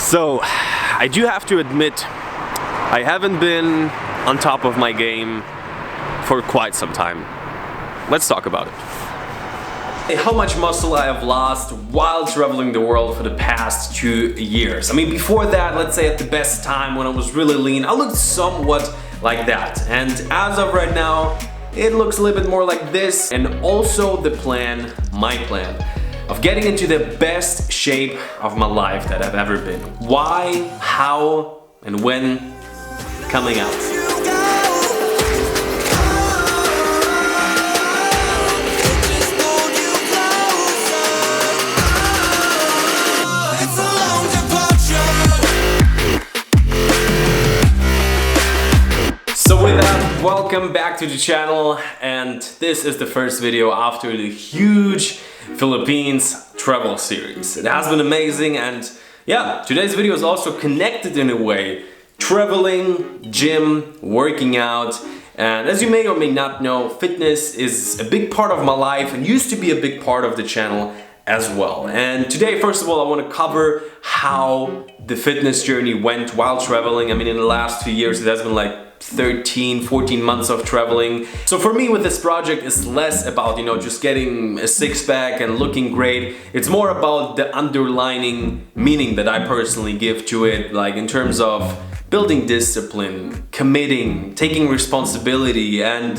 So, I do have to admit, I haven't been on top of my game for quite some time. Let's talk about it. How much muscle I have lost while traveling the world for the past 2 years. I mean, before that, let's say at the best time when I was really lean, I looked somewhat like that. And as of right now, it looks a little bit more like this. And also the plan, my plan, of getting into the best shape of my life that I've ever been. Why, how, and when, coming out. So with that, welcome back to the channel, and this is the first video after the huge Philippines travel series. It has been amazing, and yeah, today's video is also connected in a way. Traveling, gym, working out, and as you may or may not know, fitness is a big part of my life and used to be a big part of the channel as well. And today, first of all, I want to cover how the fitness journey went while traveling. I mean, in the last 2 years, it has been like 13, 14 months of traveling. So for me with this project, it's less about, just getting a six-pack and looking great. It's more about the underlining meaning that I personally give to it, like in terms of building discipline, committing, taking responsibility, and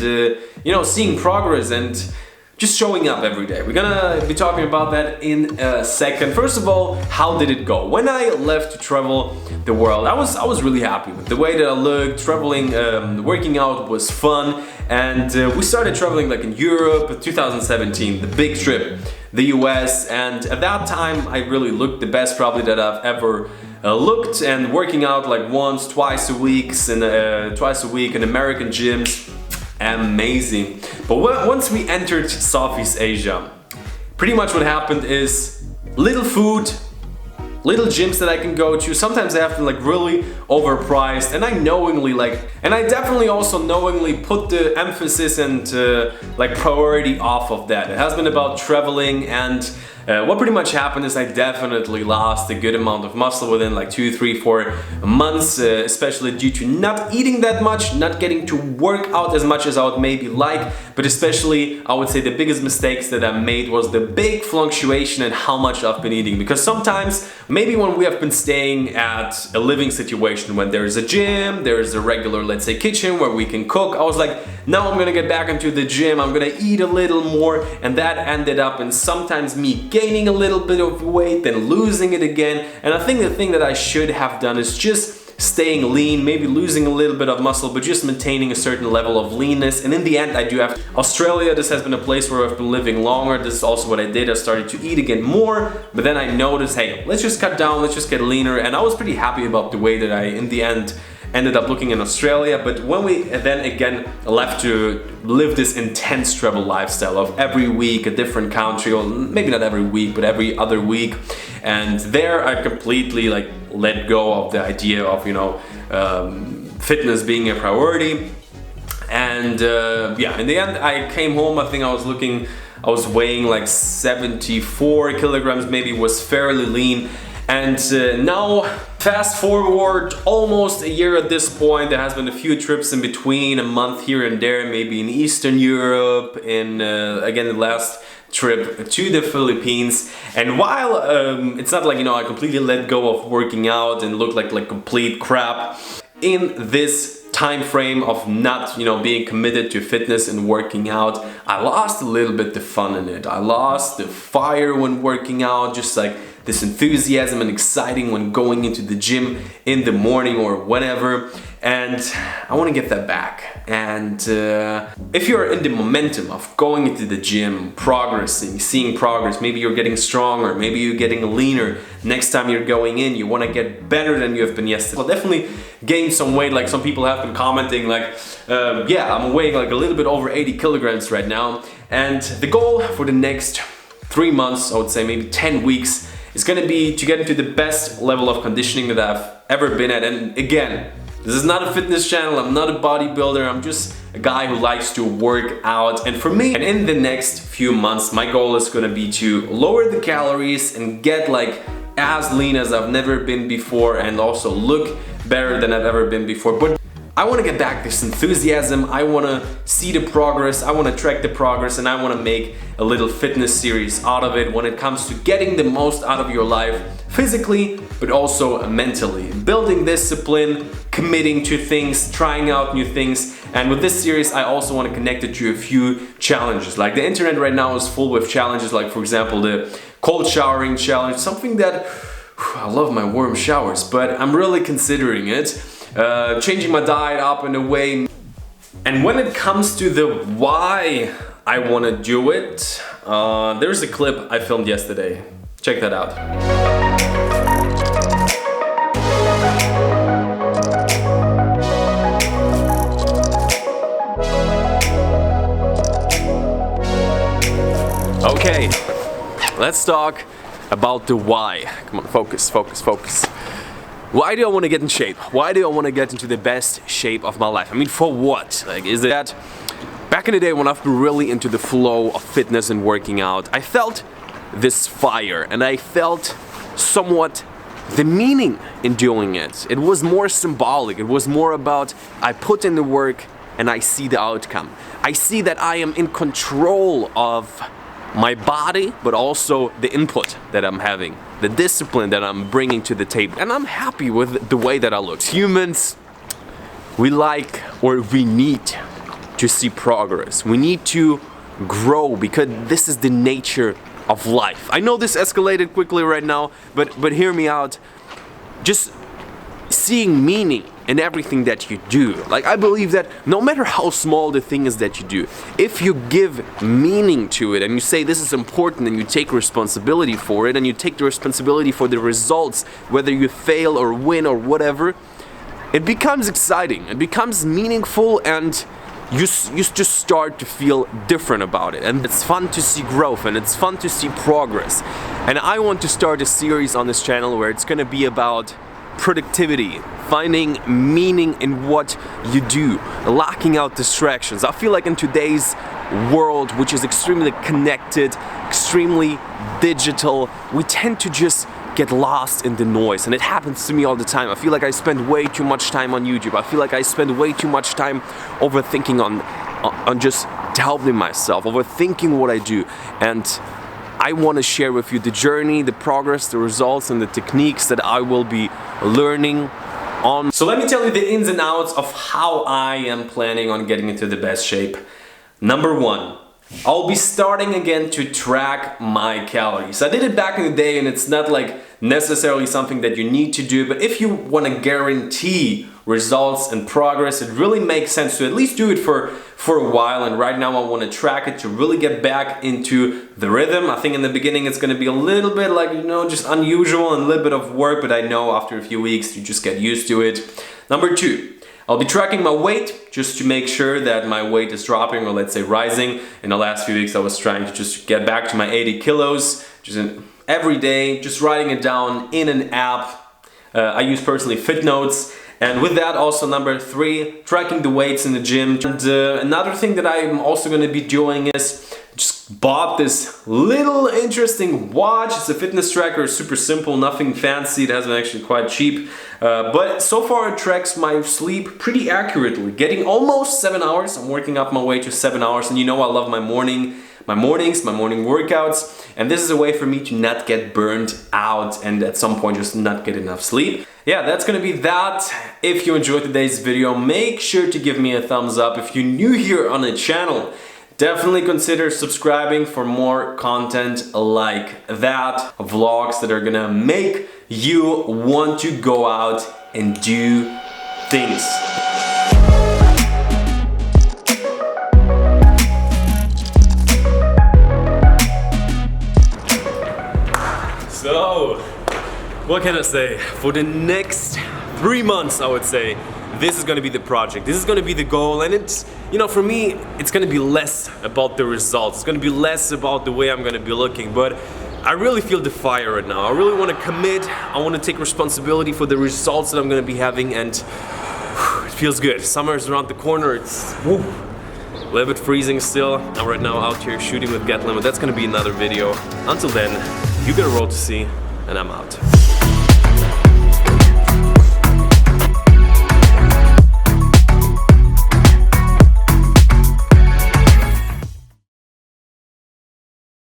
seeing progress and just showing up every day. We're gonna be talking about that in a second. First of all, how did it go? When I left to travel the world, I was really happy with the way that I looked. Traveling, working out was fun, and we started traveling like in Europe, 2017, the big trip, the US, and at that time I really looked the best probably that I've ever looked, and working out like once, twice a week in American gyms. Amazing. But once we entered Southeast Asia, pretty much what happened is little food, little gyms that I can go to. Sometimes they have been like really overpriced, and I definitely also knowingly put the emphasis and priority off of that. It has been about traveling, and what pretty much happened is I definitely lost a good amount of muscle within like 2, 3, 4 months, especially due to not eating that much, not getting to work out as much as I would maybe like, but especially I would say the biggest mistakes that I made was the big fluctuation in how much I've been eating. Because sometimes, maybe when we have been staying at a living situation, when there is a gym, there is a regular, let's say, kitchen where we can cook, I was like, now I'm gonna get back into the gym, I'm gonna eat a little more, and that ended up in sometimes me gaining a little bit of weight, then losing it again. And I think the thing that I should have done is just staying lean, maybe losing a little bit of muscle, but just maintaining a certain level of leanness. And in the end, I do have Australia. This has been a place where I've been living longer. This is also what I did. I started to eat again more, but then I noticed, hey, let's just cut down, let's just get leaner. And I was pretty happy about the way that I, in the end, ended up looking in Australia. But when we then again left to live this intense travel lifestyle of every week a different country, or maybe not every week, but every other week, and there I completely let go of the idea of fitness being a priority. And in the end I came home. I think I was weighing like 74 kilograms, maybe, was fairly lean. And now, fast forward almost a year at this point, there has been a few trips in between, a month here and there, maybe in Eastern Europe, in again the last trip to the Philippines. And while it's not like I completely let go of working out and look like complete crap, in this time frame of not being committed to fitness and working out, I lost a little bit the fun in it. I lost the fire when working out, just like this enthusiasm and exciting when going into the gym in the morning or whenever. And I want to get that back. And if you're in the momentum of going into the gym, progressing, seeing progress, maybe you're getting stronger, maybe you're getting leaner, next time you're going in, you want to get better than you have been yesterday. Well, definitely gain some weight. Like some people have been commenting I'm weighing like a little bit over 80 kilograms right now. And the goal for the next 3 months, I would say maybe 10 weeks, is going to be to get into the best level of conditioning that I've ever been at. And again, this is not a fitness channel, I'm not a bodybuilder, I'm just a guy who likes to work out. And for me, and in the next few months, my goal is gonna be to lower the calories and get like as lean as I've never been before and also look better than I've ever been before. But I want to get back this enthusiasm, I want to see the progress, I want to track the progress, and I want to make a little fitness series out of it when it comes to getting the most out of your life physically, but also mentally. Building discipline, committing to things, trying out new things. And with this series, I also want to connect it to a few challenges. Like the internet right now is full with challenges, like for example, the cold showering challenge, something that I love my warm showers, but I'm really considering it. Changing my diet up in a way. And when it comes to the why I want to do it, there's a clip I filmed yesterday. Check that out. Okay, let's talk about the why. Come on, focus, focus, focus. Why do I want to get in shape? Why do I want to get into the best shape of my life? I mean, for what? Like, is it that back in the day when I've been really into the flow of fitness and working out, I felt this fire and I felt somewhat the meaning in doing it. It was more symbolic. It was more about I put in the work and I see the outcome. I see that I am in control of my body, but also the input that I'm having, the discipline that I'm bringing to the table, and I'm happy with the way that I look. Humans, we like or we need to see progress. We need to grow because this is the nature of life. I know this escalated quickly right now, but hear me out. Just seeing meaning in everything that you do. Like, I believe that no matter how small the thing is that you do, if you give meaning to it and you say this is important and you take responsibility for it and you take the responsibility for the results, whether you fail or win or whatever, it becomes exciting, it becomes meaningful, and you just start to feel different about it. And it's fun to see growth and it's fun to see progress. And I want to start a series on this channel where it's gonna be about productivity, finding meaning in what you do, locking out distractions. I feel like in today's world, which is extremely connected, extremely digital, we tend to just get lost in the noise, and it happens to me all the time. I feel like I spend way too much time on YouTube. I feel like I spend way too much time overthinking on just doubting myself, overthinking what I do. And I want to share with you the journey, the progress, the results, and the techniques that I will be learning on. So let me tell you the ins and outs of how I am planning on getting into the best shape. Number one, I'll be starting again to track my calories. I did it back in the day and it's not like necessarily something that you need to do, but if you want to guarantee results and progress, it really makes sense to at least do it for a while. And right now I want to track it to really get back into the rhythm. I think in the beginning it's going to be a little bit like, you know, just unusual and a little bit of work, but I know after a few weeks you just get used to it. Number two, I'll be tracking my weight just to make sure that my weight is dropping, or let's say rising. In the last few weeks I was trying to just get back to my 80 kilos, just every day, just writing it down in an app. I use personally Fit Notes. And with that, also number three, tracking the weights in the gym. And another thing that I'm also going to be doing is just bought this little interesting watch. It's a fitness tracker, super simple, nothing fancy. It has been actually quite cheap. But so far it tracks my sleep pretty accurately, getting almost 7 hours. I'm working up my way to 7 hours. And you know I love my morning workouts, and this is a way for me to not get burned out and at some point just not get enough sleep. Yeah, that's gonna be that. If you enjoyed today's video, make sure to give me a thumbs up. If you're new here on the channel, definitely consider subscribing for more content like that, vlogs that are gonna make you want to go out and do things. So, what can I say? For the next 3 months, I would say, this is gonna be the project. This is gonna be the goal, and it's, you know, for me, it's gonna be less about the results. It's gonna be less about the way I'm gonna be looking, but I really feel the fire right now. I really wanna commit. I wanna take responsibility for the results that I'm gonna be having, and it feels good. Summer is around the corner. It's a little bit freezing still. I'm right now out here shooting with Gatlin, but that's gonna be another video. Until then, you got a road to see. and I'm out.